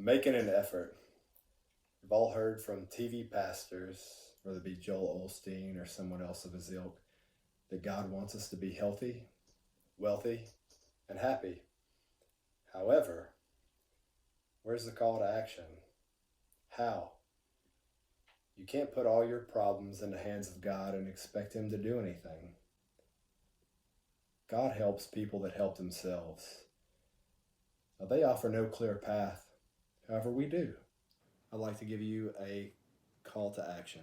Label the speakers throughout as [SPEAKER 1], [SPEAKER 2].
[SPEAKER 1] Making an effort. We've all heard from TV pastors, whether it be Joel Osteen or someone else of his ilk, that God wants us to be healthy, wealthy, and happy. However, where's the call to action? How? You can't put all your problems in the hands of God and expect Him to do anything. God helps people that help themselves. Now, they offer no clear path. However, we do. I'd like to give you a call to action.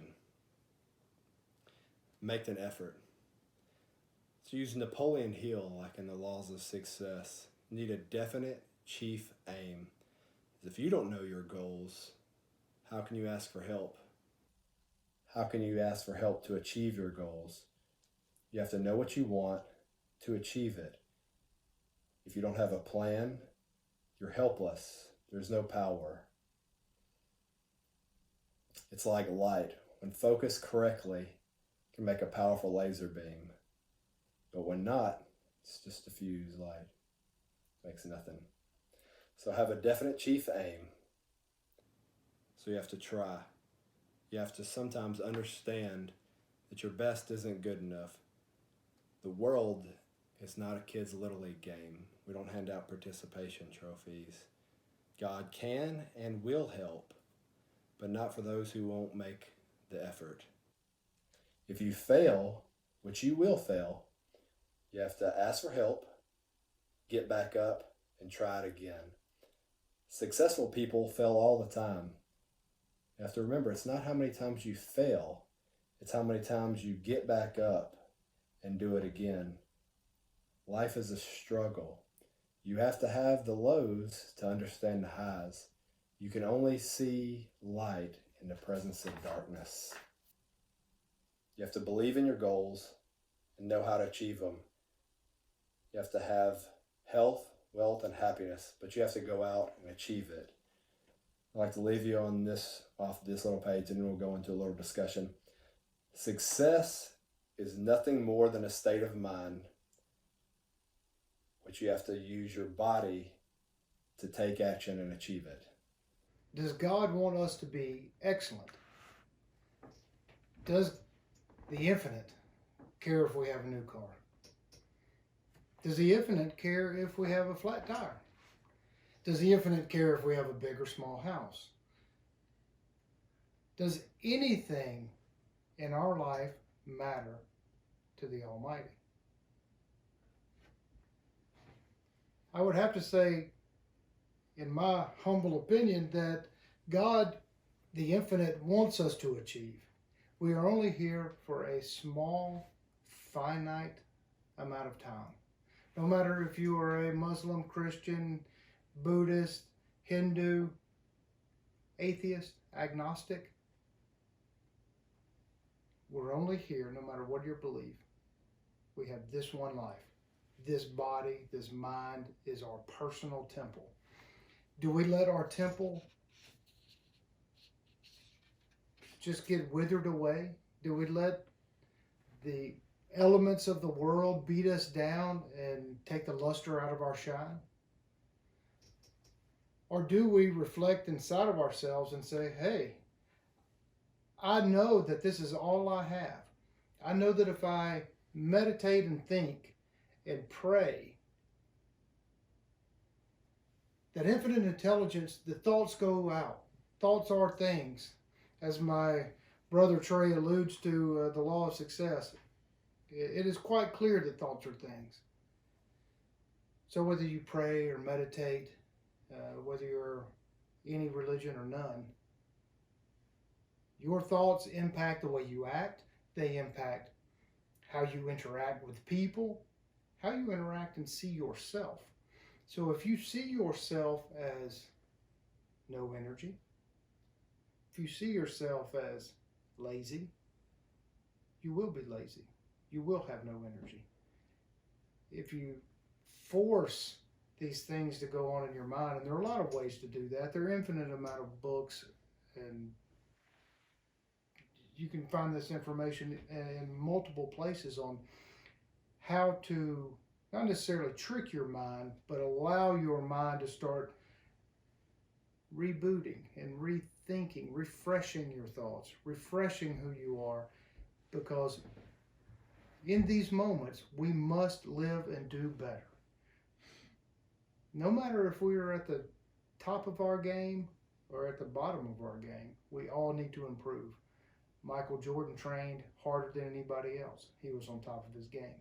[SPEAKER 1] Make an effort. To use Napoleon Hill, like in the Laws of Success, you need a definite chief aim. If you don't know your goals, how can you ask for help? How can you ask for help to achieve your goals? You have to know what you want to achieve it. If you don't have a plan, you're helpless. There's no power. It's like light. When focused correctly, it can make a powerful laser beam. But when not, it's just diffuse light. Makes nothing. So have a definite chief aim. So you have to try. You have to sometimes understand that your best isn't good enough. The world is not a kid's Little League game. We don't hand out participation trophies. God can and will help, but not for those who won't make the effort. If you fail, which you will fail, you have to ask for help, get back up, and try it again. Successful people fail all the time. You have to remember, it's not how many times you fail, it's how many times you get back up and do it again. Life is a struggle. You have to have the lows to understand the highs. You can only see light in the presence of darkness. You have to believe in your goals and know how to achieve them. You have to have health, wealth, and happiness, but you have to go out and achieve it. I'd like to leave you on this, off this little page, and then we'll go into a little discussion. Success is nothing more than a state of mind, which you have to use your body to take action and achieve it.
[SPEAKER 2] Does God want us to be excellent? Does the infinite care if we have a new car? Does the infinite care if we have a flat tire? Does the infinite care if we have a big or small house? Does anything in our life matter to the Almighty? I would have to say, in my humble opinion, that God, the infinite, wants us to achieve. We are only here for a small, finite amount of time. No matter if you are a Muslim, Christian, Buddhist, Hindu, atheist, agnostic, we're only here, no matter what your belief. We have this one life. This body, this mind is our personal temple. Do we let our temple just get withered away? Do we let the elements of the world beat us down and take the luster out of our shine? Or do we reflect inside of ourselves and say, hey, I know that this is all I have. I know that if I meditate and think and pray, that infinite intelligence, the thoughts go out. Thoughts are things. As my brother Trey alludes to the law of success, it is quite clear that thoughts are things. So whether you pray or meditate, whether you're any religion or none, your thoughts impact the way you act. They impact how you interact with people, how you interact and see yourself. So if you see yourself as no energy, if you see yourself as lazy, you will be lazy. You will have no energy. If you force these things to go on in your mind, and there are a lot of ways to do that. There are infinite amount of books, and you can find this information in multiple places on how to not necessarily trick your mind, but allow your mind to start rebooting and rethinking, refreshing your thoughts, refreshing who you are, because in these moments we must live and do better. No matter if we are at the top of our game or at the bottom of our game, we all need to improve. Michael Jordan trained harder than anybody else. He was on top of his game.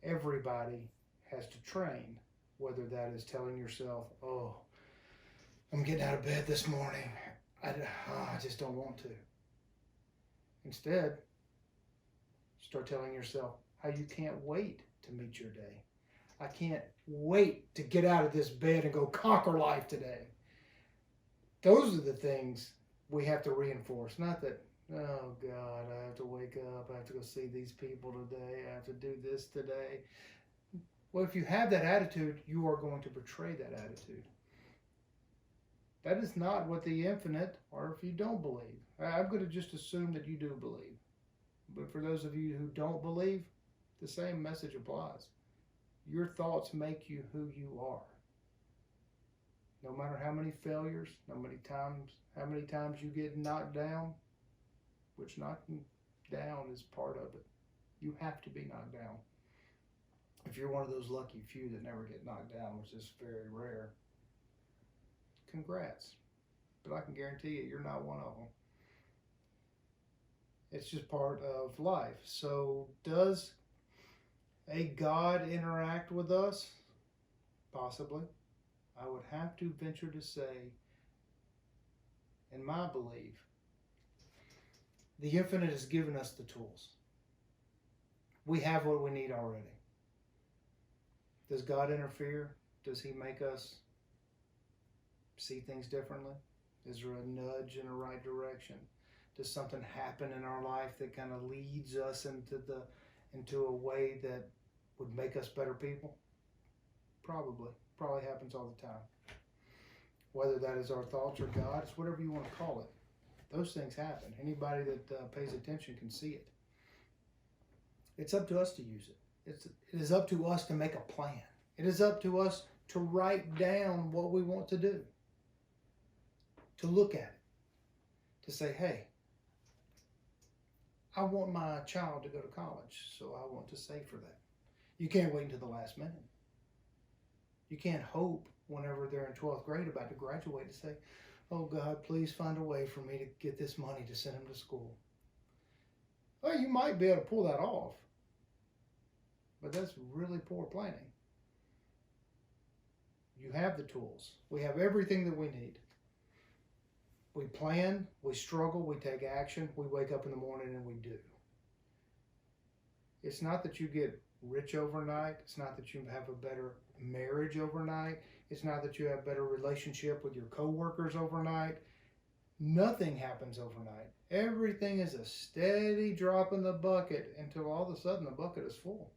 [SPEAKER 2] Everybody has to train, whether that is telling yourself, oh, I'm getting out of bed this morning. I just don't want to. Instead, start telling yourself how you can't wait to meet your day. I can't wait to get out of this bed and go conquer life today. Those are the things we have to reinforce. Not that, oh God, I have to wake up, I have to go see these people today, I have to do this today. Well, if you have that attitude, you are going to betray that attitude. That is not what the infinite, or if you don't believe. I'm going to just assume that you do believe. But for those of you who don't believe, the same message applies. Your thoughts make you who you are. No matter how many failures, how many times you get knocked down, which knocking down is part of it. You have to be knocked down. If you're one of those lucky few that never get knocked down, which is very rare, congrats. But I can guarantee you, you're not one of them. It's just part of life. So does a God interact with us? Possibly. I would have to venture to say, in my belief, the infinite has given us the tools. We have what we need already. Does God interfere? Does he make us see things differently? Is there a nudge in the right direction? Does something happen in our life that kind of leads us into a way that would make us better people? Probably happens all the time. Whether that is our thoughts or God, it's whatever you want to call it. Those things happen. Anybody that pays attention can see it. It's up to us to use it. It is up to us to make a plan. It is up to us to write down what we want to do. To look at it. To say, hey, I want my child to go to college, so I want to save for that. You can't wait until the last minute. You can't hope whenever they're in 12th grade about to graduate to say, oh God, please find a way for me to get this money to send them to school. Well, you might be able to pull that off, but that's really poor planning. You have the tools. We have everything that we need. We plan, we struggle, we take action, we wake up in the morning and we do. It's not that you get rich overnight. It's not that you have a better marriage overnight. It's not that you have a better relationship with your coworkers overnight. Nothing happens overnight. Everything is a steady drop in the bucket until all of a sudden the bucket is full.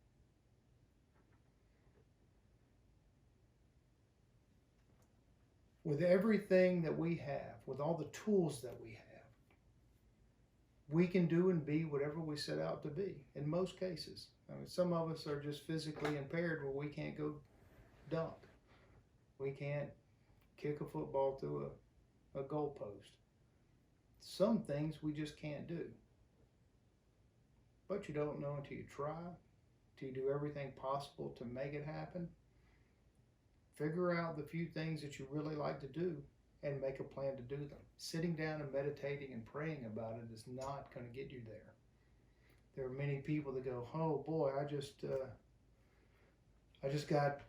[SPEAKER 2] With everything that we have, with all the tools that we have, we can do and be whatever we set out to be in most cases. I mean, some of us are just physically impaired where we can't go dunk. We can't kick a football through a goalpost. Some things we just can't do. But you don't know until you try, until you do everything possible to make it happen. Figure out the few things that you really like to do and make a plan to do them. Sitting down and meditating and praying about it is not going to get you there. There are many people that go, oh boy, I just got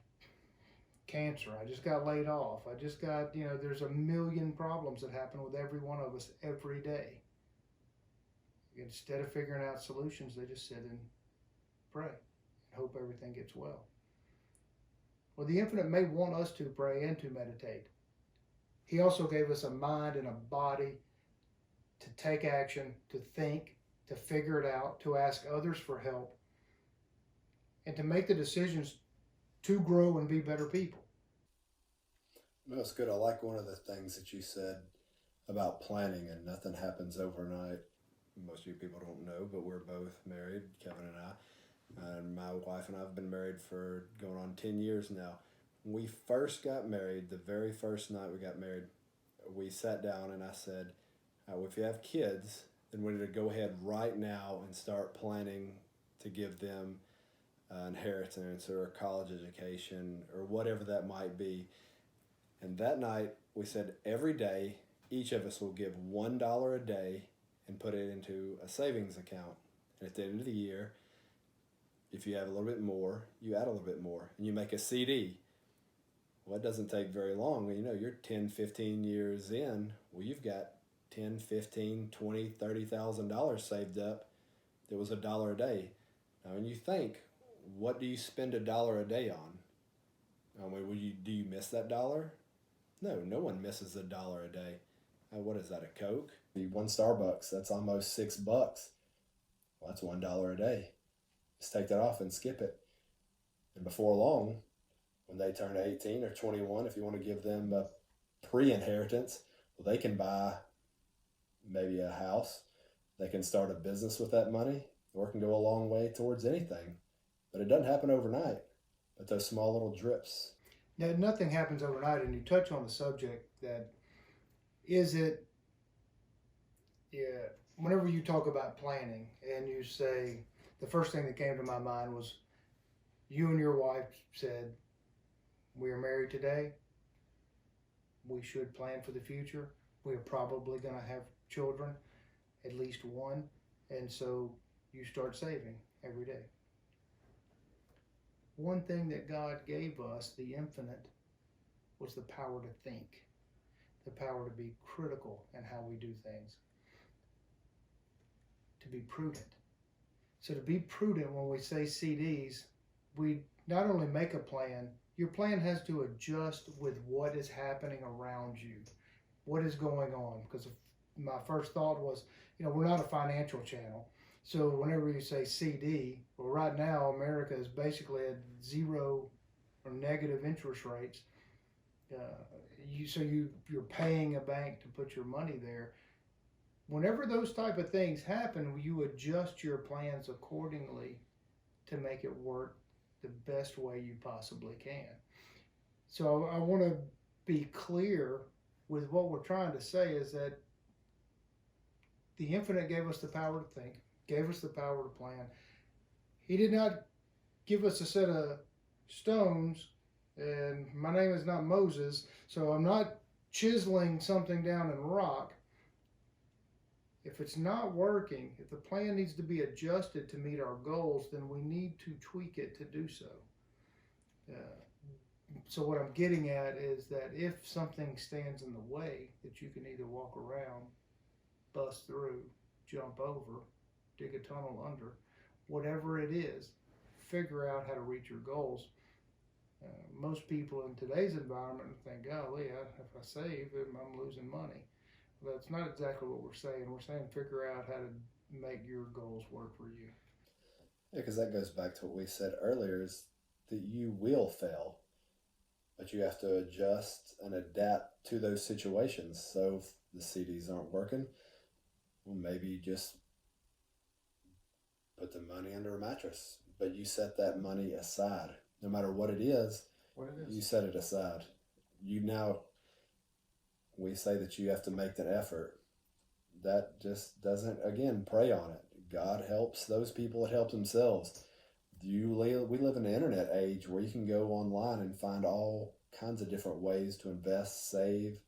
[SPEAKER 2] cancer. I just got laid off. I just got, there's a million problems that happen with every one of us every day. Instead of figuring out solutions, they just sit and pray and hope everything gets well. Well, the infinite may want us to pray and to meditate. He also gave us a mind and a body to take action, to think, to figure it out, to ask others for help, and to make the decisions to grow and be better people.
[SPEAKER 1] That's good. I like one of the things that you said about planning, and nothing happens overnight. Most of you people don't know, but we're both married, Kevin and I. And my wife and I have been married for going on 10 years now. When we first got married, the very first night we got married, we sat down and I said, if you have kids, then we need to go ahead right now and start planning to give them inheritance or a college education or whatever that might be. And that night we said every day each of us will give $1 a day and put it into a savings account. And at the end of the year, if you have a little bit more, you add a little bit more and you make a CD. Well, it doesn't take very long. You know, you're 10, 15 years in. Well, you've got 10, 15, 20, $30,000 saved up. It was $1 a day. Now, when you think, what do you spend $1 a day on? I mean, do you miss that dollar? No, no one misses $1 a day. What is that, a Coke? One Starbucks, that's almost $6. Well, that's $1 a day. Just take that off and skip it. And before long, when they turn 18 or 21, if you want to give them a pre-inheritance, well, they can buy maybe a house. They can start a business with that money, or it can go a long way towards anything. But it doesn't happen overnight. But those small little drips.
[SPEAKER 2] Now, nothing happens overnight, and you touch on the subject that whenever you talk about planning and you say, the first thing that came to my mind was you and your wife said, we are married today. We should plan for the future. We are probably going to have children, at least one. And so you start saving every day. One thing that God gave us, the infinite, was the power to think, the power to be critical in how we do things, to be prudent. So to be prudent when we say CDs, we not only make a plan, your plan has to adjust with what is happening around you, what is going on. Because my first thought was, we're not a financial channel. So whenever you say CD, well, right now America is basically at zero or negative interest rates. You're paying a bank to put your money there. Whenever those type of things happen, you adjust your plans accordingly to make it work the best way you possibly can. So I want to be clear with what we're trying to say is that the infinite gave us the power to think, gave us the power to plan. He did not give us a set of stones, and my name is not Moses, so I'm not chiseling something down in rock. If it's not working, if the plan needs to be adjusted to meet our goals, then we need to tweak it to do so. So what I'm getting at is that if something stands in the way, that you can either walk around, bust through, jump over, dig a tunnel under, whatever it is, figure out how to reach your goals. Most people in today's environment think, golly, if I save, I'm losing money. Well, that's not exactly what we're saying. We're saying figure out how to make your goals work for you.
[SPEAKER 1] Yeah, because that goes back to what we said earlier, is that you will fail, but you have to adjust and adapt to those situations. So if the CDs aren't working, well, maybe just put the money under a mattress, but you set that money aside. No matter what it is, you set it aside. We say that you have to make that effort. That just doesn't, again, prey on it. God helps those people that help themselves. We live in an internet age where you can go online and find all kinds of different ways to invest, save,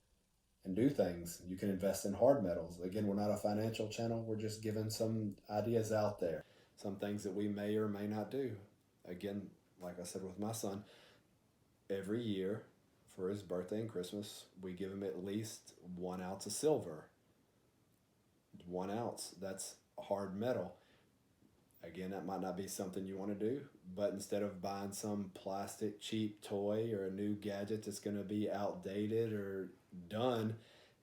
[SPEAKER 1] and do things. You can invest in hard metals. Again, we're not a financial channel. We're just giving some ideas out there. Some things that we may or may not do. Again, like I said with my son, every year for his birthday and Christmas, we give him at least 1 ounce of silver. 1 ounce, that's hard metal. Again, that might not be something you want to do, but instead of buying some plastic cheap toy or a new gadget that's going to be outdated or done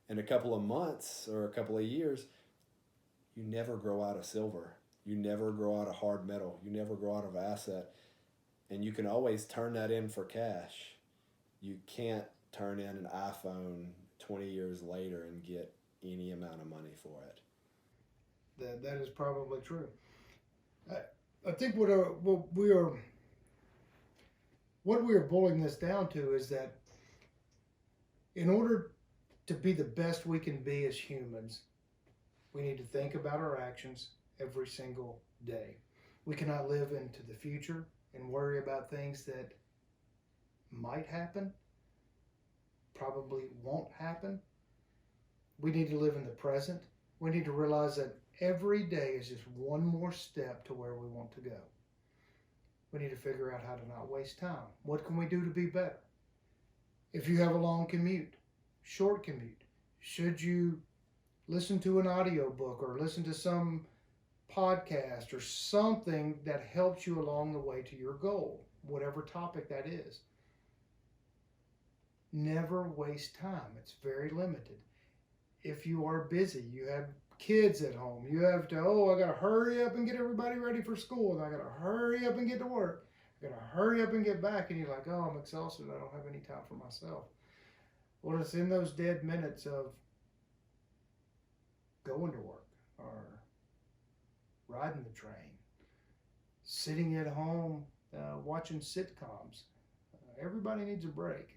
[SPEAKER 1] in a couple of months or a couple of years, you never grow out of silver. You never grow out of hard metal. You never grow out of asset. And you can always turn that in for cash. You can't turn in an iPhone 20 years later and get any amount of money for it.
[SPEAKER 2] That is probably true. I think what what we are boiling this down to is that in order to be the best we can be as humans, we need to think about our actions every single day. We cannot live into the future and worry about things that might happen, probably won't happen. We need to live in the present. We need to realize that every day is just one more step to where we want to go. We need to figure out how to not waste time. What can we do to be better? If you have a long commute, short commute, should you listen to an audiobook or listen to some podcast or something that helps you along the way to your goal, whatever topic that is? Never waste time. It's very limited. If you are busy, you have kids at home, you have to, I got to hurry up and get everybody ready for school, and I got to hurry up and get to work. I got to hurry up and get back, and you're like, I'm exhausted. I don't have any time for myself. Well, it's in those dead minutes of going to work or riding the train, sitting at home, watching sitcoms. Everybody needs a break.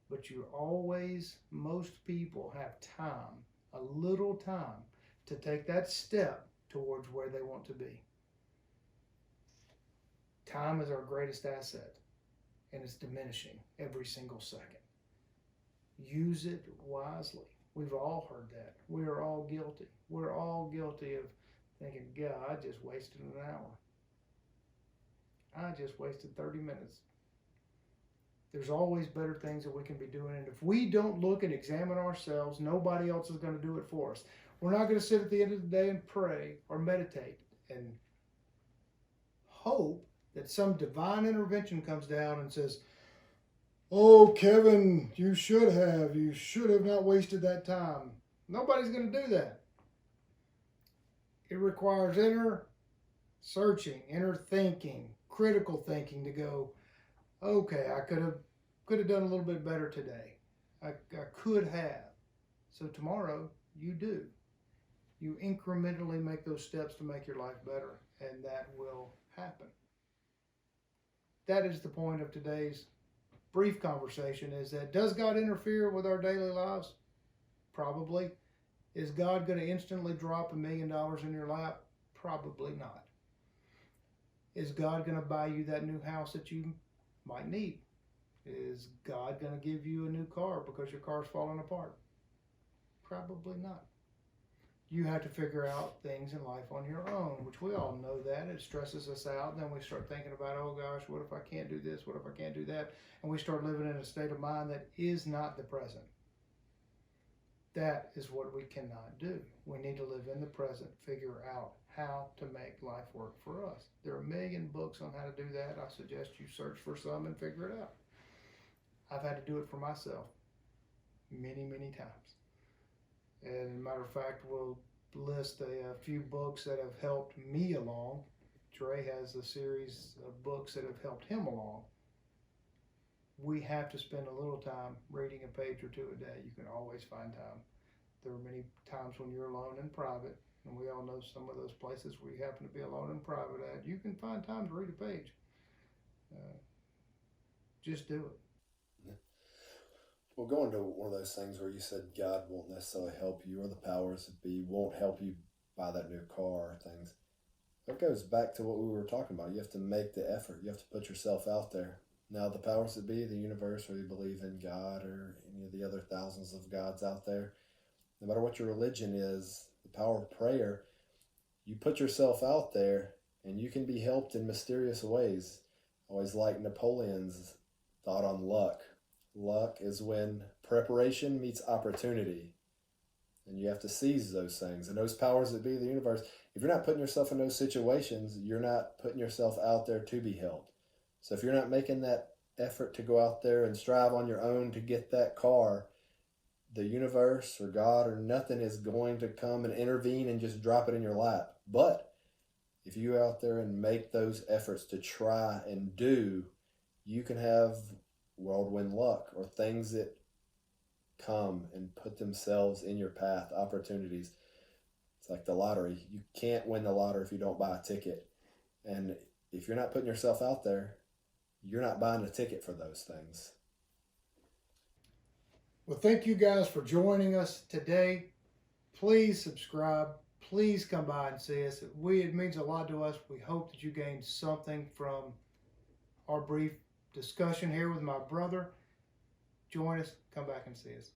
[SPEAKER 2] But most people have time, a little time, to take that step towards where they want to be. Time is our greatest asset, and it's diminishing every single second. Use it wisely. We've all heard that. We are all guilty. We're all guilty of thinking, God, I just wasted an hour. I just wasted 30 minutes. There's always better things that we can be doing. And if we don't look and examine ourselves, nobody else is going to do it for us. We're not going to sit at the end of the day and pray or meditate and hope that some divine intervention comes down and says, oh, Kevin, you should have not wasted that time. Nobody's going to do that. It requires inner searching, inner thinking, critical thinking to go, okay, I could have done a little bit better today. I could have. So tomorrow, you do. You incrementally make those steps to make your life better, and that will happen. That is the point of today's brief conversation, is that does God interfere with our daily lives? Probably. Is God going to instantly drop $1 million in your lap? Probably not. Is God going to buy you that new house that you might need? Is God going to give you a new car because your car's falling apart? Probably not. You have to figure out things in life on your own, which we all know that. It stresses us out. And then we start thinking about, oh gosh, what if I can't do this? What if I can't do that? And we start living in a state of mind that is not the present. That is what we cannot do. We need to live in the present, figure out how to make life work for us. There are a million books on how to do that. I suggest you search for some and figure it out. I've had to do it for myself many, many times. And as a matter of fact, we'll list a few books that have helped me along. Trey has a series of books that have helped him along. We have to spend a little time reading a page or two a day. You can always find time. There are many times when you're alone in private, and we all know some of those places where you happen to be alone in private at. You can find time to read a page. Just do it.
[SPEAKER 1] Well, going to one of those things where you said God won't necessarily help you, or the powers that be won't help you buy that new car or things. That goes back to what we were talking about. You have to make the effort. You have to put yourself out there. Now, the powers that be, the universe, whether you believe in God or any of the other thousands of gods out there, no matter what your religion is, the power of prayer, you put yourself out there and you can be helped in mysterious ways. I always like Napoleon's thought on luck. Luck is when preparation meets opportunity. And you have to seize those things. And those powers that be, the universe, if you're not putting yourself in those situations, you're not putting yourself out there to be helped. So if you're not making that effort to go out there and strive on your own to get that car, the universe or God or nothing is going to come and intervene and just drop it in your lap. But if you go out there and make those efforts to try and do, you can have whirlwind luck or things that come and put themselves in your path, opportunities. It's like the lottery. You can't win the lottery if you don't buy a ticket. And if you're not putting yourself out there, you're not buying a ticket for those things.
[SPEAKER 2] Well, thank you guys for joining us today. Please subscribe. Please come by and see us. It means a lot to us. We hope that you gained something from our brief discussion here with my brother. Join us. Come back and see us.